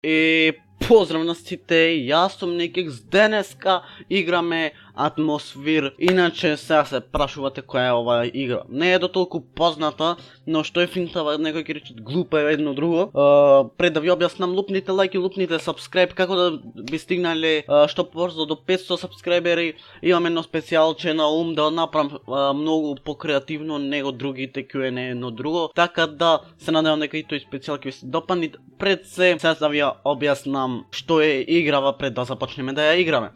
И поздрав на сите, јас сум Никекс, денеска играме Атмосфир. Иначе сега се прашувате која е оваа игра. Не е до толку позната, но што е финтава, некој ќе рече глупа е едно друго. Пред да ви објаснам, лупните лайк и лупните сабскрайб како да би стигнале што побрзо до 500 сабскрайбери. Имам едно специјалче на ум да направам многу покреативно него другите Q&A едно друго. Така да се надевам дека и тој специјал ќе ви се допадне. Пред се, сега да ви објаснам што е играва пред да започнеме да ја играме.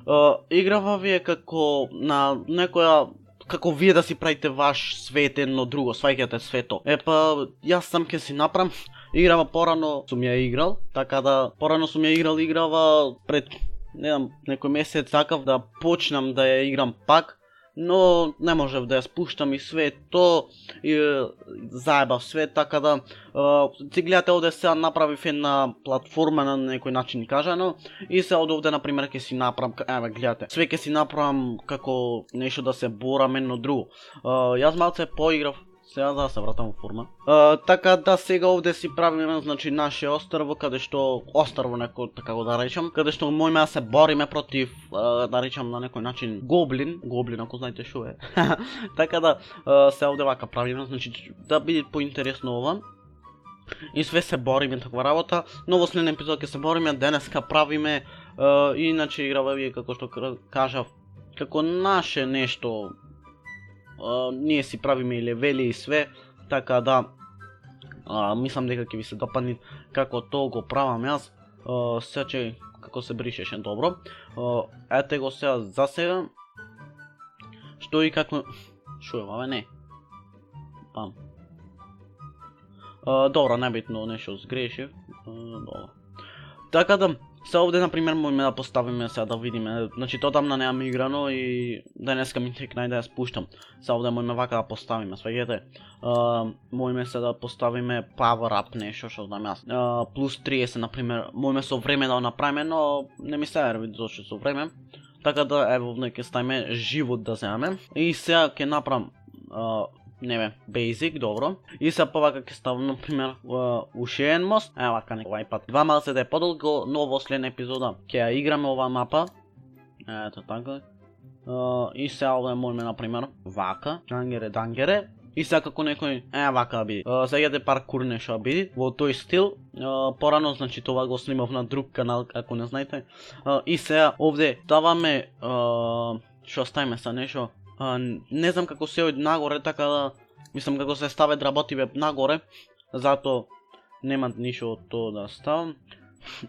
Играва ви е како на некоја, како вие да си правите ваш свет едно друго, сваќате свето. Епа, јас сам ќе си направам играва, порано сум ја играл, така да порано сум ја играл играва пред некој месец, сакав да почнам да ја играм пак, но не можев да ја спуштам и свето, и заебав свет, така да си гледате овде сега направив една платформа на некој начин кажано и се овде например ќе си направам, еве гледате, све ќе си направам како нешто да се борам едно друго. Јас малце поиграв, сега да се вратам во форма. Така да сега овде си правиме значи наше острво, каде што острво некој така го да речам, каде што можеме да се бориме против да речам на некој начин гоблин ако знаете што е. Така да се овде вака правиме, значи да биде поинтересно ова. И све се бориме таква работа, но во следен епизод ќе се бориме, денеска правиме иначе играва вие како што кажав, како наше нешто. Ние си правиме и левели и све, така да мислам дека ќе ви се допадне како тоа го правам јас. Сече како се бришеше добро. Ете го сега за сега. Што и како шо е ваве, не. Пам. Добро, небитно нешто сгрешив. Добро. Така да се овде например можеме да поставиме сега да видиме, значи одамна немам играно и денеска ми текна да ја спуштам. Сега овде можеме вака да поставиме, сваѓате. Можеме се да поставиме power up нешто што знам јас. Плюс 30 например, можеме со време да го направиме, но не ми се ерви зошто со време. Така да ево овде ќе ставиме живот да земеме и сега ќе направам basic, добро. И сега повака ќе ставам например уште еден мост. Вака овај пат. Два малце да е подолго, но во следна епизода ќе ја играме оваа мапа. Ето така. И сега овде можеме например вака, дангере. И сега како некој вака да биде. Сега јаде паркур нешто да биде во тој стил. Порано значи тоа го снимав на друг канал ако не знаете. И сега овде даваме што ставиме са нешто. Не знам како се од нагоре, така да мислам како се стават работиве нагоре, затоа нема ништо од тоа да ставам.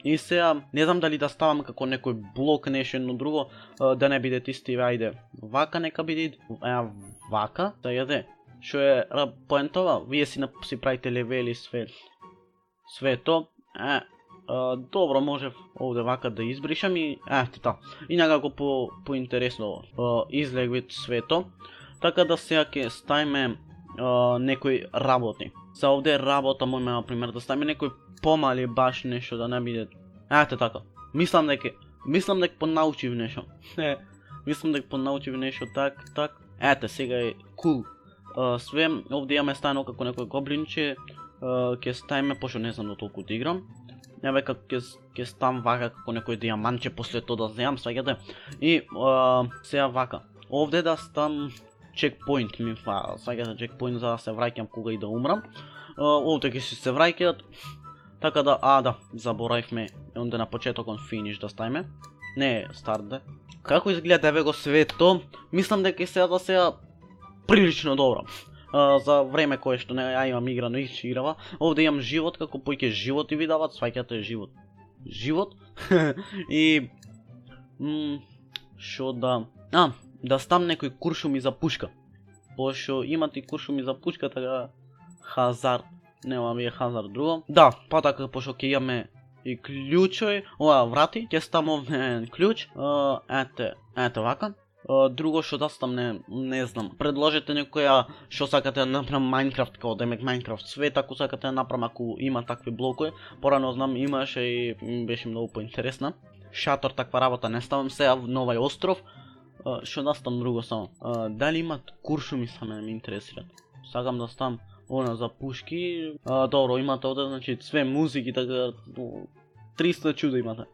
И сега не знам дали да ставам како некој блок нешто едно друго, да не биде исти, ајде. Вака нека биде, вака, да јаде. Што е поентова, вие си правите левели све тоа. Добро, можев овде вака да избришам и ето и некако поинтересно излегвит свето. Така да сега ќе ставиме некои работи. За овде работа можеме например да ставиме некои помали баш нешто да не биде. Ето така. Мислам дека понаучив нешто. Мислам дека понаучив нешто так. Ете сега е кул. Све овде имаме ставено како некој гоблинче. Ќе ставиме пошто не знам до толку да играм. Еве како ќе ставам вака како некој диамантче после тоа да земам, сваѓате. И сега вака. Овде да ставам чекпоинт ми фала, сваѓате чекпоинт за да се враќам кога и да умрам. Овде ќе се враќаат. Така да да, заборавивме онде на почетокон финиш да ставиме. Не, старт да. Како изгледа еве го свето? Мислам дека сега прилично добро. За време кое што не ја имам играно и играва. Овде имам живот, како поќе животи ви дават, сваќате живот. И шо да да ставам некои куршуми за пушка. Пошто имате куршуми за пушка, така хазард, нема ми е хазард друго. Да, па така пошто ќе имаме и клучови, врати, ќе ставам овде клуч. Ете вака. Друго што да ставам не знам. Предложете некоја што сакате да направам Minecraft, како демек Minecraft свет, ако сакате да направам, ако има такви блокови. Порано знам имаше и беше многу поинтересна. Шатор таква работа не ставам сега на овај остров. Што да ставам друго само. Дали имат куршуми саме ме интересират. Сакам да ставам за пушки. Добро, имате овде значи све музики, така 300 чуда имате.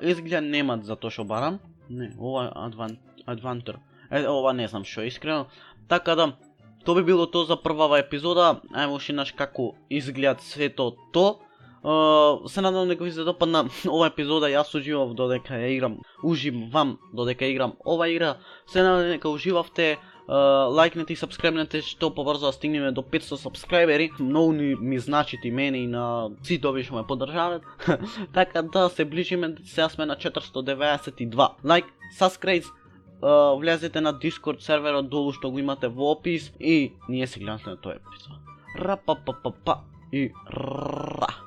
Изгледа немат за тоа што барам. Не, ова е Adventure. Ова не знам што е искрено. Така да, тоа би било тоа за првава епизода. Ајмо шинаш како изгледа сето то. Се надам дека ви се допадна ова епизода. Јас уживав додека ја играм. Уживам додека играм ова игра. Се надам дека уживавте. Лајкнете и сабскрайбнете што побрзо да стигнеме до 500 сабскрајбери. Многу ми значите и мене и на сите овие што ме поддржават. Така да се ближиме, сега сме на 492. Лајк, сабскрайб, влезете на Discord серверот долу што го имате во опис и ние се гледаме на тој епизод. Ра па па па па и ра.